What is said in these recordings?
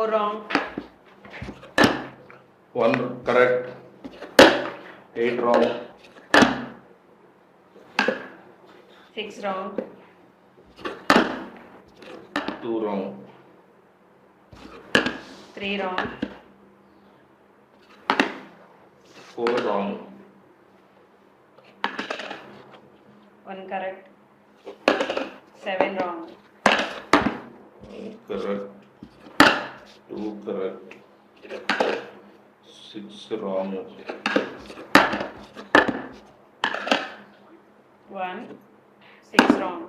4 wrong. 1 correct. 8 wrong. 6 wrong. 2 wrong. 3 wrong. 4 wrong. 1 correct. 7 wrong. 1 correct. 2 correct. 6 wrong. 1. 6 wrong.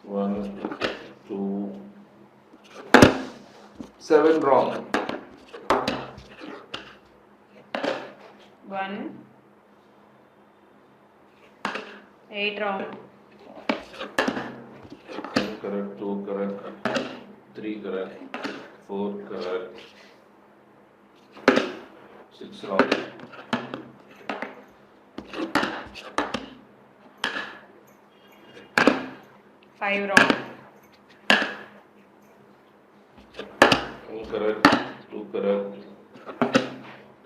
1, 2, 7 wrong. 1. 8 wrong. 1 correct, 2 correct, 3 correct, 4 correct, 6 wrong. 5 wrong. 1 correct, 2 correct,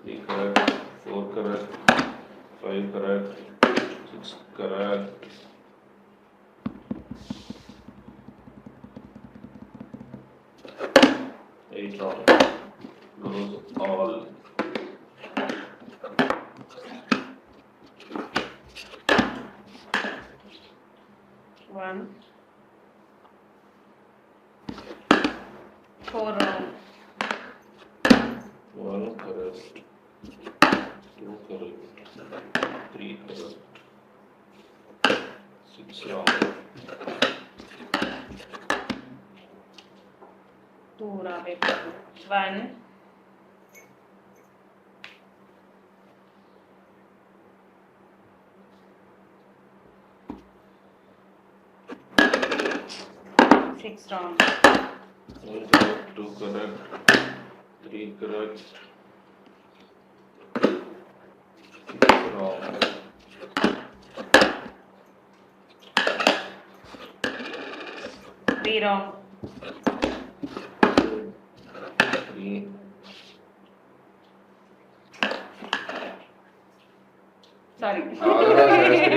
3 correct, 4 correct, 5 correct, 6 correct, 8 wrong. Those all. 1. 4 wrong. 1 correct, 2 correct, 3 correct, 6 wrong. 2 wrong. 1. 6 wrong. 1 correct, 2 correct, 3 correct, 6 wrong. 3 wrong. 3. Sorry. Agara Shastri.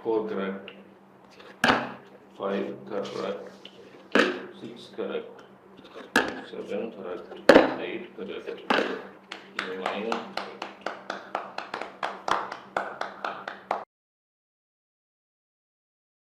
4 correct, 5 correct, 6 correct, 7 correct, 8 correct, 9 correct.